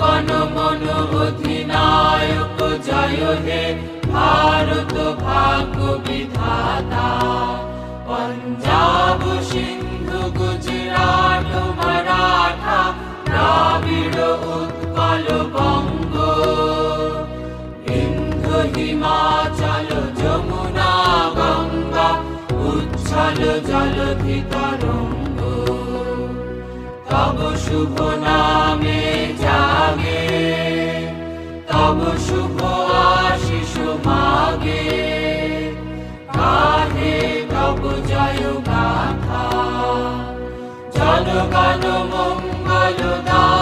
গণ মন অধিনায়ক জয় হে ভারত ভাগ্য বিধাতা। পঞ্জাব সিন্ধু গুজরাট মারাঠা দ্রাবিড় উৎকল বঙ্গ, বিন্ধ্য হিমাচল যমুনা গঙ্গা উচ্ছল জলধি তরঙ্গ। তব শুভ নামে জাগে, তব শুভ আশিস মাগে, গাহে তব জয় গাথা। জনগণ মঙ্গলদায়ক